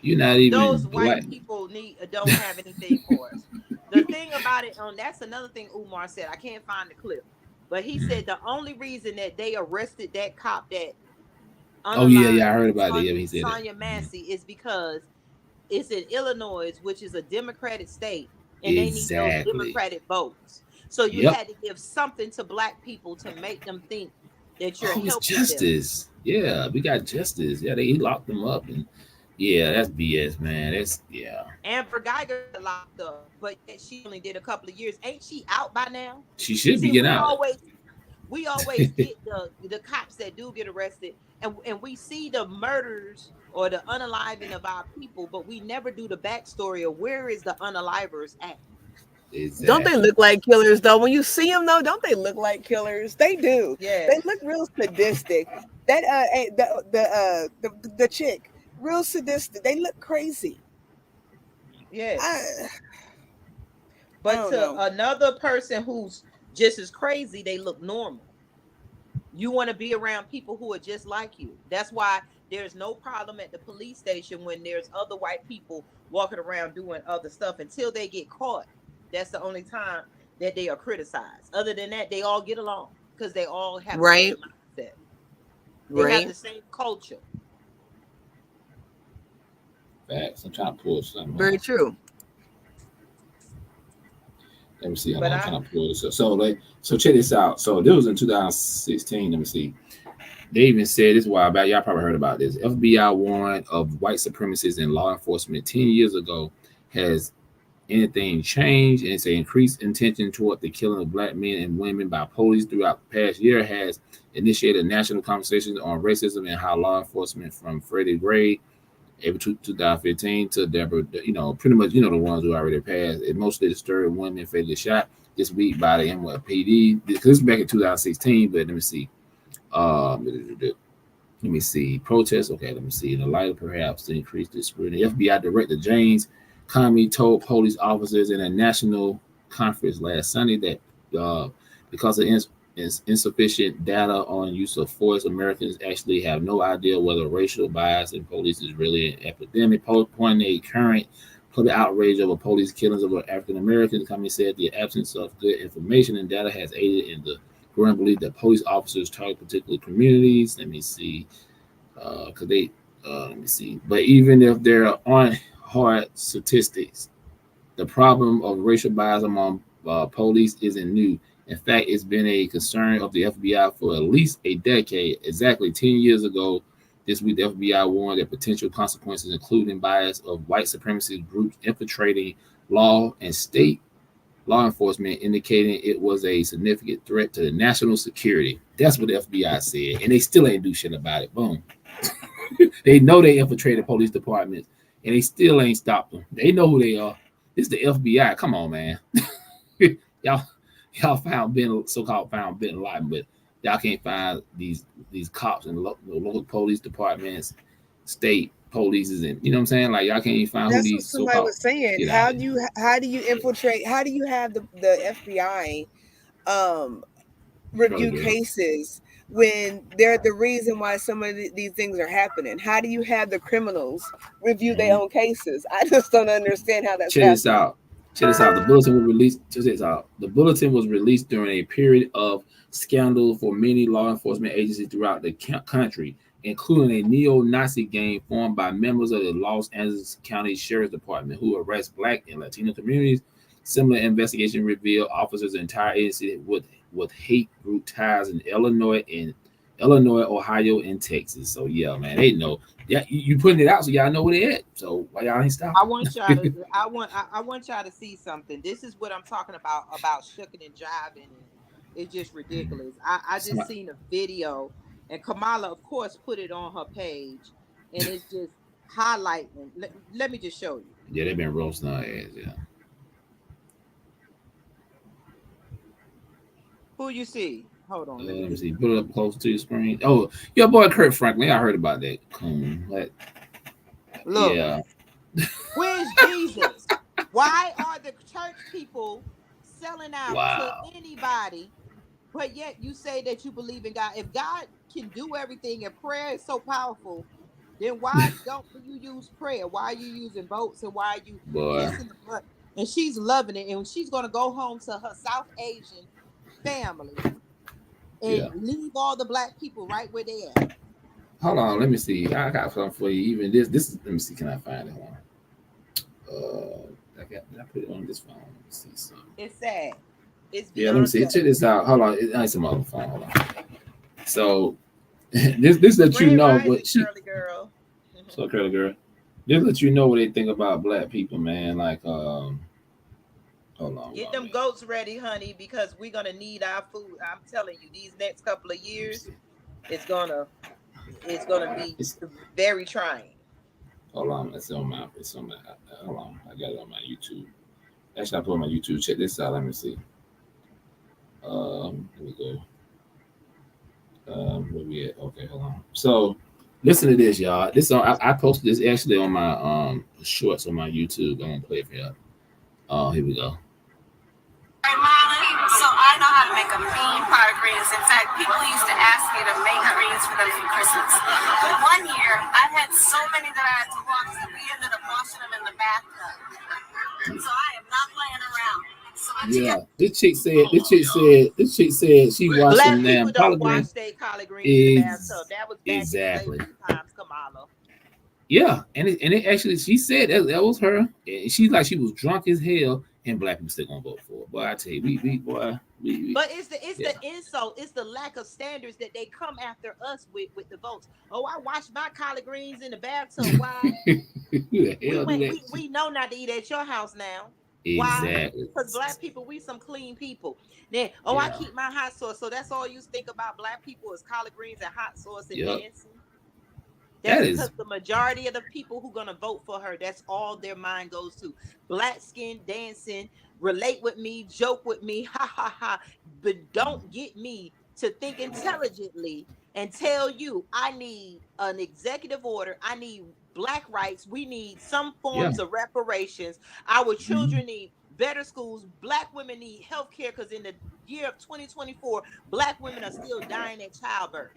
You're not even Those black. white people don't have anything for us. The thing about it, that's another thing Umar said. I can't find the clip, but he said the only reason that they arrested that cop that Oh yeah, yeah, I unalived heard about it. Yeah, he said that. Sonya Massey is because it's in Illinois, which is a Democratic state, and they need those Exactly. Democratic votes. So you Yep. had to give something to black people to make them think that you're Oh, it's helping them. justice. Yeah, we got justice. Yeah, he locked them up, and yeah, that's BS, man. That's yeah. Amber Geiger locked up, but yet she only did a couple of years. Ain't she out by now? She should be See, getting out. we always get the cops that do get arrested, and we see the murders or the unaliving of our people, but we never do the backstory of where is the unalivers at. Don't they Exactly. look like killers though? When you see them though, don't they look like killers? They do. They Yes, look real sadistic. That the chick, real sadistic. They look crazy. yes. I I But don't to know. another person who's just as crazy, they look normal. You want to be around people who are just like you. That's why there's no problem at the police station when there's other white people walking around doing other stuff until they get caught. That's the only time that they are criticized. Other than that, they all get along because they all have the Right, same mindset. They have right. the same culture. Facts. I'm trying to pull something Very up. true. Let me see. Hold But on. I'm I trying to pull this up. So check this out. So this was in 2016. Let me see. They even said this a while back. Y'all probably heard about this. FBI warrant of white supremacists in law enforcement 10 years ago. Has anything changed? And it's an increased intention toward the killing of black men and women by police throughout the past year has initiated national conversations on racism and how law enforcement from Freddie Gray, April 2015 to Deborah, pretty much, the ones who already passed. It mostly disturbed women fatally shot this week by the NYPD. This is back in 2016, but let me see. Let me see. Protests. Okay, let me see. In the light of perhaps the increased scrutiny, FBI Director James Comey told police officers in a national conference last Sunday that because of insufficient data on use of force, Americans actually have no idea whether racial bias in police is really an epidemic. Pointing a current public outrage over police killings of African Americans, Comey said the absence of good information and data has aided in the growing belief that police officers target particular communities. Let me see. Because they let me see. But even if there aren't hard statistics, the problem of racial bias among police isn't new. In fact, it's been a concern of the FBI for at least a decade. Exactly 10 years ago, this week, the FBI warned that potential consequences, including bias of white supremacist groups infiltrating law and state law enforcement, indicating it was a significant threat to the national security. That's what the FBI said, and they still ain't do shit about it. Boom. They know they infiltrated police departments, and they still ain't stopped them. They know who they are. This is the FBI. Come on, man. y'all, y'all found so-called found Bin Laden, but y'all can't find these cops and local police departments, state polices, and you know what I'm saying? Like y'all can't even find who That's what these somebody so-called was saying. get out of here. How do you infiltrate? How do you have the FBI um Curly review girl. cases when they're the reason why some of these things are happening? How do you have the criminals review their Mhm. own cases? I just don't understand how that's Check this happening. out. Check this out. The bulletin was released. Check this out. The bulletin was released during a period of scandal for many law enforcement agencies throughout the country, including a neo-Nazi gang formed by members of the Los Angeles County Sheriff's Department who arrest Black and Latino communities. Similar investigation revealed officers' entire agency with hate group ties in Illinois, Ohio, and Texas. So yeah, man, they know. Yeah, you putting it out so y'all know where they at. So why y'all ain't I stopping? want y'all to I want y'all to see something. This is what I'm talking about shucking and jiving, and it's just ridiculous. I just Somebody, seen a video, and Kamala of course put it on her page, and it's just highlighting. Let me just show you. yeah, they've been roasting our ass. Yeah. Who you see? Hold on, let me Let me get see. Put it up close to your screen. Oh, your boy Kurt Franklin. I heard about that. Coon. look. Yeah. Where's Jesus? Why are the church people selling out to Wow. anybody? But yet you say that you believe in God. If God can do everything and prayer is so powerful, then why don't you use prayer? Why are you using votes, and why are you Boy. kissing the blood? And she's loving it, and she's gonna go home to her South Asian family and Yeah. leave all the black people right where they at. Hold on. Let me see. I got something for you. Even this. Let me see. Can I find it? One? Did I put it on this phone? Let me see something. It's sad. It's Yeah. Let me beyond see. sad. Check this out. Hold on. It's some other phone. Hold on. So this let you Grand know Rising, what she. curly girl. So curly girl. This let you know what they think about black people, man. Like hold on Get one them minute. goats ready, honey, because we're gonna need our food. I'm telling you, these next couple of Let me years, see. it's gonna it's gonna be It's very trying. hold on. It's on my. Hold on. I got it on my YouTube. Actually, I put it on my YouTube. Check this out. Let me see. Here we go. Where we at? Okay, hold on. So, listen to this, y'all. This on. I posted this actually on my shorts on my YouTube. I'm gonna play it for y'all. Oh, here we go. So I know how to make a mean pot of greens. In fact, people used to ask me to make greens for them for Christmas. But one year, I had so many that I had to wash that we ended up washing them in the bathtub. So I am not playing around. So Yeah, this chick said she washed Black them people damn don't collard wash greens. their collard greens in the bathtub. Is That was back in exactly. slavery times, Kamala. Yeah, and it actually she said that was her. And she's like she was drunk as hell, and black people still gonna vote for her. Boy, I tell you, we But it's yeah. the insult, it's the lack of standards that they come after us with the votes. Oh, I wash my collard greens in the bathtub. Why? Who the We hell do went that? we know not to eat at your house now. Why? Exactly. Because black people, we some clean people. Then, oh, I Yeah. keep my hot sauce. So that's all you think about black people is collard greens and hot sauce and Yep. dancing. That's That because is. the majority of the people who gonna vote for her, that's all their mind goes to. Black skin dancing, relate with me, joke with me, ha ha ha. But don't get me to think intelligently and tell you I need an executive order. I need black rights. We need some Yeah. forms of reparations. Our Mhm. children need better schools. Black women need health care because in the year of 2024, black women are still dying at childbirth.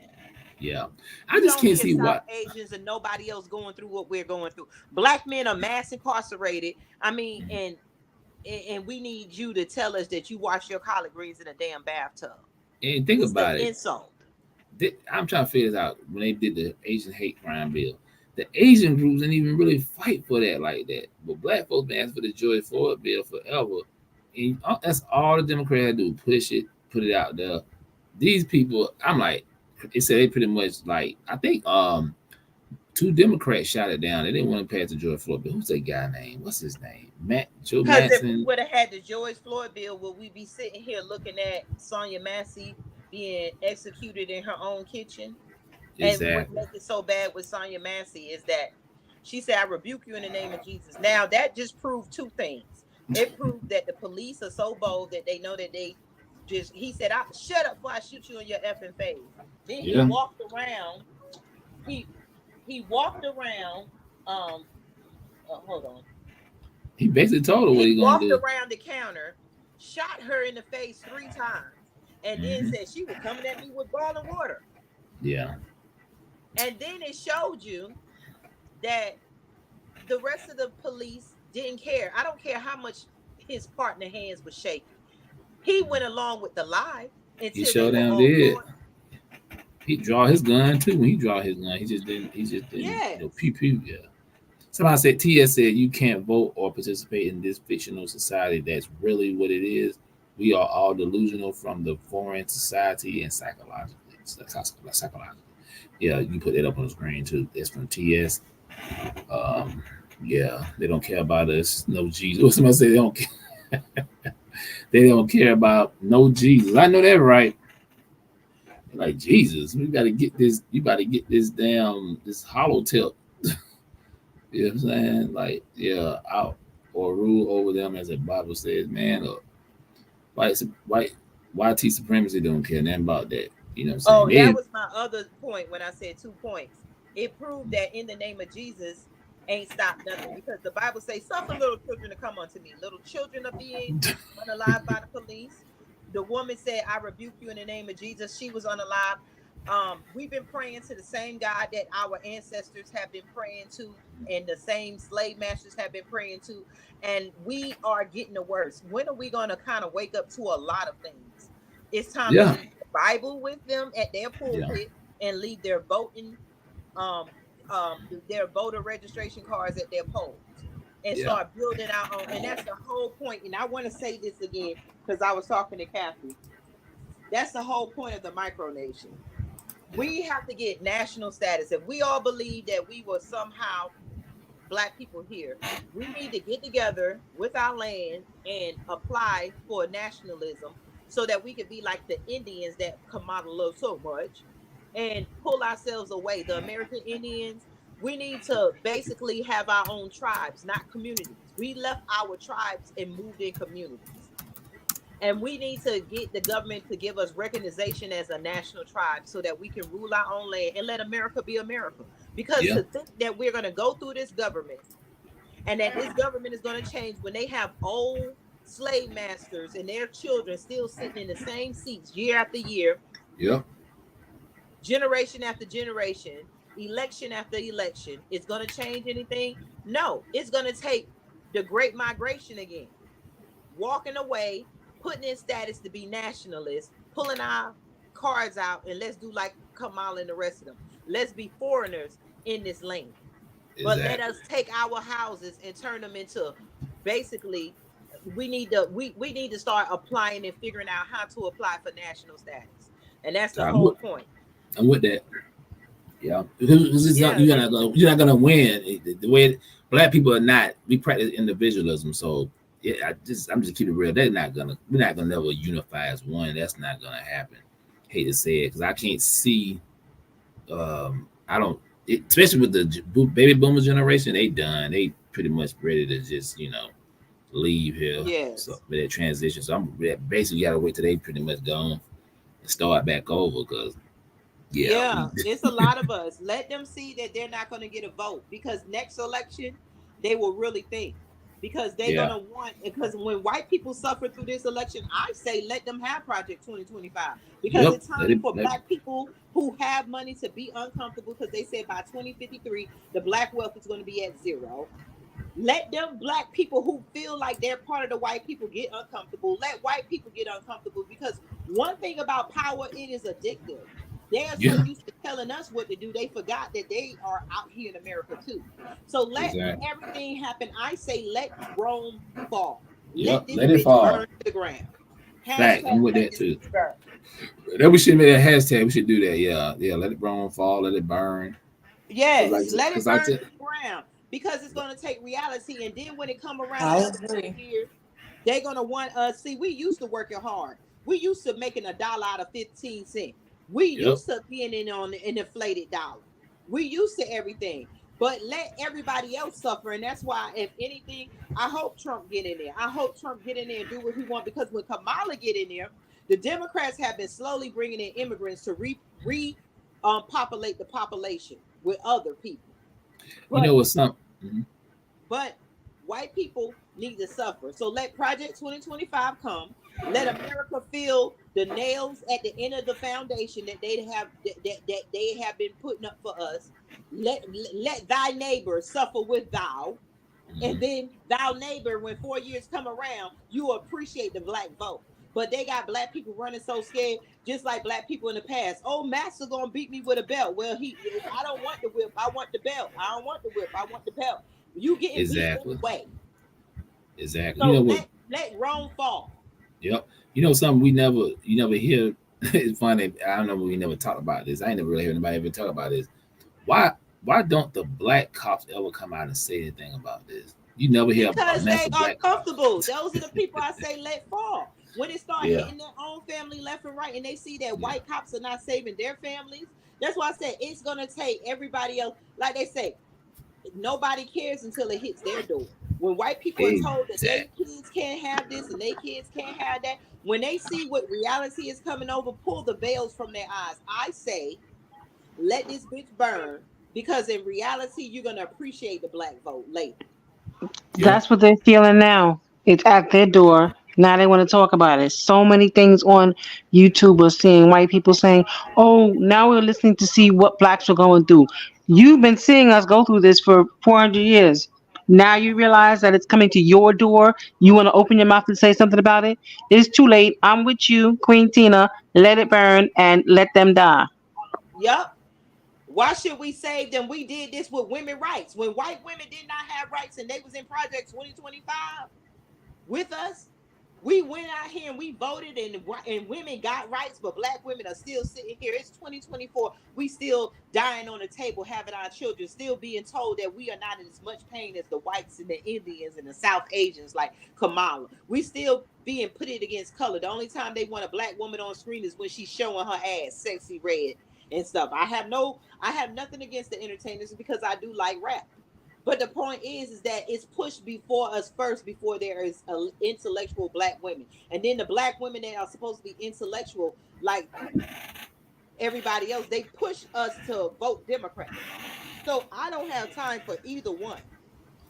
Yeah. I You just don't can't hear see South why. Asians and nobody else going through what we're going through. Black men are mass incarcerated. I mean, and we need you to tell us that you wash your collard greens in a damn bathtub. And think It's the about it. insult. I'm trying to figure this out. When they did the Asian hate crime bill, the Asian groups didn't even really fight for that like that. But black folks been asking for the George Floyd bill forever. And that's all the Democrats had to do, push it, put it out there. These people, I'm like, it said they pretty much like, I think 2 Democrats shot it down. They didn't want to pass the George Floyd bill. Who's that guy name? What's his name? Joe Because if we Mattson. would have had the George Floyd bill, would we be sitting here looking at Sonya Massey being executed in her own kitchen? And what Exactly. makes it so bad with Sonya Massey is that she said, "I rebuke you in the name of Jesus." Now that just proved 2 things. It proved that the police are so bold that they know that they just. He said, "I shut up before I shoot you in your effing face." Then he Yeah. walked around. He walked around. Hold on. He basically told her what He he gonna walked do. around the counter, shot her in the face 3 times, and then Hmm. said she was coming at me with boiling water. Yeah. And then it showed you that the rest of the police didn't care. I don't care how much his partner hands was shaking. He went along with the lie He until they showed were down on did. point. He draw his gun too. When he draw his gun, he just didn't. He just didn't. Yes. Pew pew. Yeah. Somebody said TS said you can't vote or participate in this fictional society. That's really what it is. We are all delusional from the foreign society and psychologically. Psychologically. Yeah, you put that up on the screen too. That's from TS. Um, yeah, they don't care about us. No Jesus. Or somebody say they don't care. They don't care about no Jesus. I know that right. Like Jesus, we gotta get this. You got to get this damn this hollow tip. You know what I'm saying? Like, yeah, out or rule over them as the Bible says, man. Or white YT supremacy don't care nothing about that. You know what I'm saying? Oh, that They was my other point when I said 2 points. It proved that in the name of Jesus ain't stopped nothing because the Bible says, "Suffer little children to come unto me." Little children are being unalive by the police. The woman said, "I rebuke you in the name of Jesus." She was unalive. We've been praying to the same God that our ancestors have been praying to, and the same slave masters have been praying to, and we are getting the worst. When are we going to kind of wake up to a lot of things? It's time to yeah, leave the Bible with them at their yeah, pulpit and leave their voting, um, their voter registration cards at their polls, and yeah, start building our own. And that's the whole point. And I want to say this again because I was talking to Kathy. That's the whole point of the micronation. We have to get national status. If we all believe that we were somehow Black people here, we need to get together with our land and apply for nationalism so that we could be like the Indians that Kamala loves so much and pull ourselves away. The American Indians, we need to basically have our own tribes, not communities. We left our tribes and moved in communities. And we need to get the government to give us recognition as a national tribe so that we can rule our own land and let America be America. Because yeah, to think that we're going to go through this government and that this government is going to change when they have old slave masters and their children still sitting in the same seats year after year, yeah, generation after generation, election after election, is going to change anything? No, it's going to take the great migration again, walking away, putting in status to be nationalists, pulling our cards out, and let's do like Kamala and the rest of them. Let's be foreigners in this land. But let exactly. us take our houses and turn them into basically we need to start applying and figuring out how to apply for national status. And that's the I'm whole with, point. I'm with that. Yeah, because it's not, Yeah, you're not gonna win. The way black people are not, we practice individualism. So yeah, I'm just keeping it real. We're not gonna never unify as one. That's not gonna happen. Hate to say it, because I can't see. I don't, especially with the baby boomer generation. They done. They pretty much ready to just leave here. So yes. with that transition, so I'm basically got to wait till they pretty much gone and start back over. Because yeah, Yeah, we it's a lot of us. Let them see that they're not going to get a vote because next election they will really think because they're going yeah, to want because when white people suffer through this election, I say let them have Project 2025 because yep. it's Let time it. for black people who have money to be uncomfortable because they said by 2053 the black wealth is going to be at zero. Let them black people who feel like they're part of the white people get uncomfortable. Let white people get uncomfortable because one thing about power, it is addictive. They are so Yeah, used to telling us what to do, they forgot that they are out here in America too. So let exactly. everything happen. I say let Rome fall. Let Yep, this let it bitch burn fall. to the ground. Fact, I'm Hashtag with let that this too. bitch burn. That we should make a hashtag. We should do that. Yeah, yeah. Let it burn, fall. Let it burn. Yes, let it Cause I burn to just, the ground because it's gonna take reality. And then when it come around I another agree. 10 years, they're gonna want us. See, we used to working hard. We used to making $1 out of 15 cents. We yep. used to being in on an inflated dollar. We used to everything. But let everybody else suffer. And that's why, if anything, I hope Trump get in there. I hope Trump get in there and do what he want. Because when Kamala get in there, the Democrats have been slowly bringing in immigrants to populate the population with other people. You know But what's something? Mhm. but white people need to suffer. So let Project 2025 come. Let America feel the nails at the end of the foundation that that they have been putting up for us. Let thy neighbor suffer with thou. And Mhm. then thou neighbor, when 4 years come around, you appreciate the black vote. But they got black people running so scared, just like black people in the past. Oh, master gonna beat me with a belt. Well, I don't want the whip. I want the belt. I don't want the whip. I want the belt. You getting beat Exactly. anyway. Exactly. You know So what? let Rome fall. Yep. You know something we never, you never hear. It's funny. I don't know. We never talk about this. I ain't never really heard anybody ever talk about this. Why? Why don't the black cops ever come out and say anything about this? You never hear a Because mess they of are black cops. comfortable. Those are the people I say let fall. When it start Yeah. hitting their own family left and right, and they see that Yeah. white cops are not saving their families, that's why I said it's gonna take everybody else. Like they say, nobody cares until it hits their door. When white people are told that their Exactly. kids can't have this and their kids can't have that, when they see what reality is coming over, pull the veils from their eyes. I say, let this bitch burn because in reality, you're gonna appreciate the black vote later. Yep. That's what they're feeling now. It's at their door. Now they want to talk about it. So many things on YouTube are seeing white people saying, "Oh, now we're listening to see what blacks are going through." You've been seeing us go through this for 400 years. Now you realize that it's coming to your door. You want to open your mouth and say something about it. It's too late. I'm with you, Queen Tina. Let it burn and let them die. Yep. Why should we save them? We did this with women rights. When white women did not have rights and they was in Project 2025 with us, we went out here and we voted and women got rights, but black women are still sitting here. It's 2024. We still dying on the table, having our children, still being told that we are not in as much pain as the whites and the Indians and the South Asians like Kamala. We still being put it against color. The only time they want a black woman on screen is when she's showing her ass, sexy red and stuff. I have nothing against the entertainers because I do like rap. But the point is that it's pushed before us first before there is intellectual black women. And then the black women that are supposed to be intellectual, like everybody else, they push us to vote Democrat. So I don't have time for either one.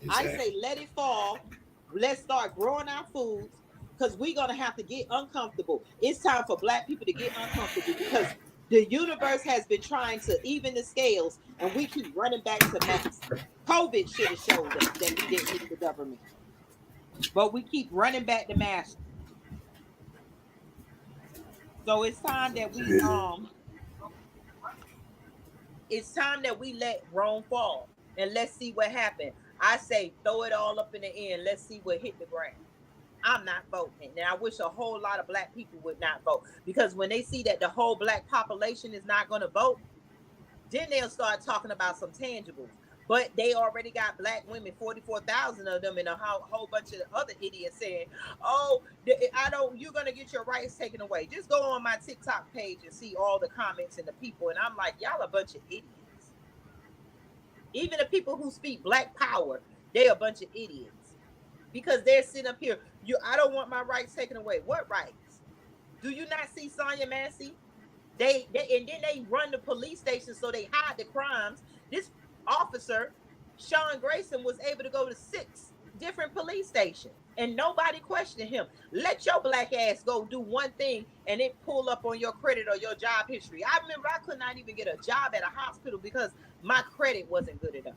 I say Exactly. let it fall. Let's start growing our foods because we're gonna have to get uncomfortable. It's time for black people to get uncomfortable because the universe has been trying to even the scales and we keep running back to mass. COVID should have showed us that we didn't need the government, but we keep running back to mass. So it's time that we let Rome fall and let's see what happened. I say throw it all up in the air and let's see what hit the ground. I'm not voting. And I wish a whole lot of black people would not vote because when they see that the whole black population is not going to vote, then they'll start talking about some tangibles. But they already got black women, 44,000 of them, and a whole bunch of other idiots saying, "Oh, I don't. You're gonna get your rights taken away." Just go on my TikTok page and see all the comments and the people, and I'm like, y'all a bunch of idiots. Even the people who speak black power, they a bunch of idiots because they're sitting up here. I don't want my rights taken away. What rights? Do you not see Sonya Massey? They and then they run the police station so they hide the crimes. This officer, Sean Grayson, was able to go to 6 different police stations and nobody questioned him. Let your black ass go do one thing and it pull up on your credit or your job history. I remember I could not even get a job at a hospital because my credit wasn't good enough.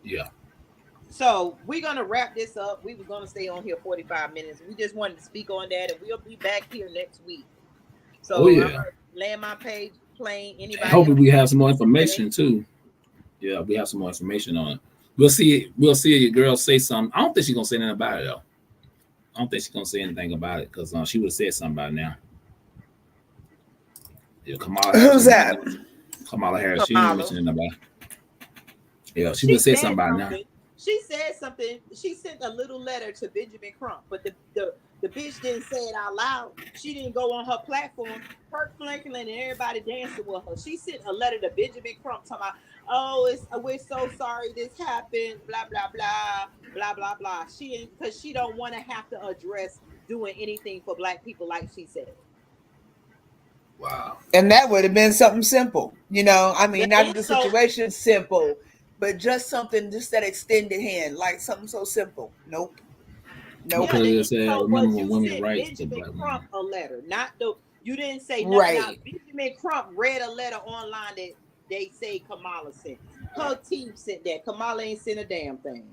Yeah. So we're gonna wrap this up. We was gonna stay on here 45 minutes. We just wanted to speak on that, and we'll be back here next week. Oh So I'm yeah. gonna land my page plane. And Anybody else? hopefully we have some more information too. Yeah, we have some more information on it. We'll see. We'll see your girl say something. I don't think she's gonna say anything about it though. I don't think she's gonna say anything about it because she would have said something by now. Yeah, Kamala Harris. Who's that? Kamala Harris. She ain't Kamala. mentioning nobody. Yeah, she would She have said said something by now. something. She said something. She sent a little letter to Benjamin Crump, but the bitch didn't say it out loud. She didn't go on her platform. Kirk Franklin and everybody dancing with her. She sent a letter to Benjamin Crump talking about, oh, we're so sorry this happened, blah blah blah, blah blah blah. She because she don't want to have to address doing anything for black people, like she said. Wow. And that would have been something simple, you know. I mean, not that the So situation's simple, but just something, just that extended hand, like something so simple. Nope. Nope. yeah, the Because I insult remember was when you women's sent rights to Benjamin black Crump women. a letter, not the you didn't say nothing. Now Right. Benjamin Crump read a letter online that they say Kamala sent. Her team sent that. Kamala ain't sent a damn thing.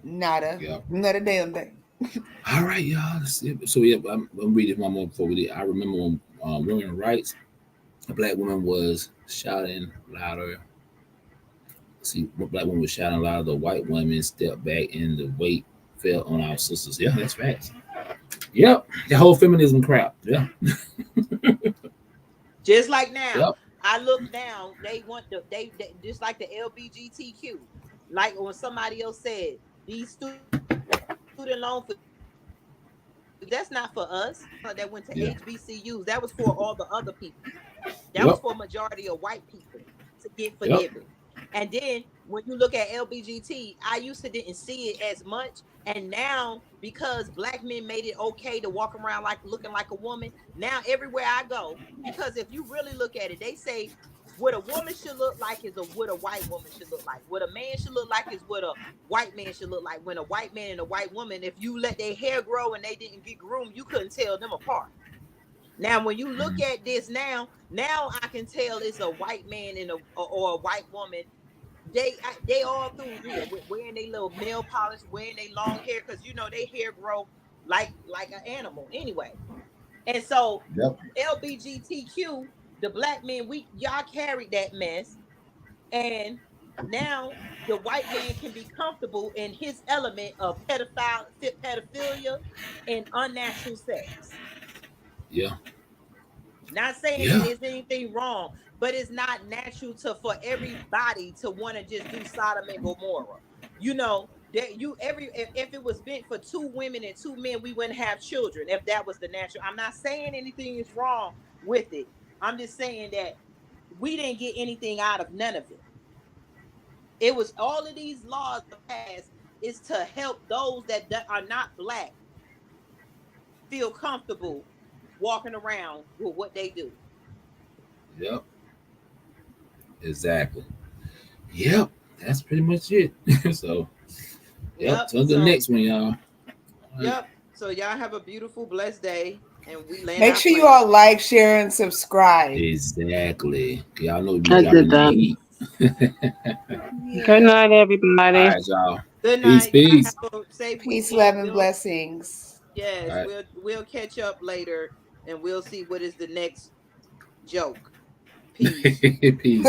Not a damn thing. All right, y'all. So yeah, I'm reading one more before we did. I remember when women's rights, a black woman was shouting louder. See, what black woman was shouting louder. The white women stepped back, and the weight fell on our sisters. Yeah, that's facts. Yep, the whole feminism crap. Yeah. Just like now, Yep. I look down. They want they just like the LBGTQ. Like when somebody else said these student loan for that's not for us. That went to Yeah. HBCUs. That was for all the other people. That Yep. was for a majority of white people to get forgiven. And then when you look at LBGT, I used to didn't see it as much. And now, because black men made it okay to walk around like looking like a woman, now everywhere I go, because if you really look at it, they say what a woman should look like is what a white woman should look like. What a man should look like is what a white man should look like. When a white man and a white woman, if you let their hair grow and they didn't get groomed, you couldn't tell them apart. Now, when you look at this now I can tell it's a white man and or a white woman. They all through here wearing their little nail polish, wearing their long hair, because you know their hair grow like an animal anyway. And so Yep. LBGTQ, the black men, y'all carried that mess, and now the white man can be comfortable in his element of pedophilia and unnatural sex. Yeah. Not saying that Yeah. there's anything wrong, but it's not natural for everybody to want to just do Sodom and Gomorrah. You know that if it was meant for two women and two men, we wouldn't have children. If that was the natural, I'm not saying anything is wrong with it. I'm just saying that we didn't get anything out of none of it. It was all of these laws passed is to help those that are not black feel comfortable walking around with what they do. Yep. Exactly. Yep. That's pretty much it. So, yep. Till the next one, y'all. Right. Yep. So y'all have a beautiful, blessed day, and we land. Make sure you all like, share, and subscribe. Exactly. Y'all know we I dropping did the that. heat. Good night, everybody. All right, y'all. Good night. Peace. Have a safe Peace, weekend. love, and blessings. Yes, right. we'll catch up later, and we'll see what is the next joke. Peace. Peace.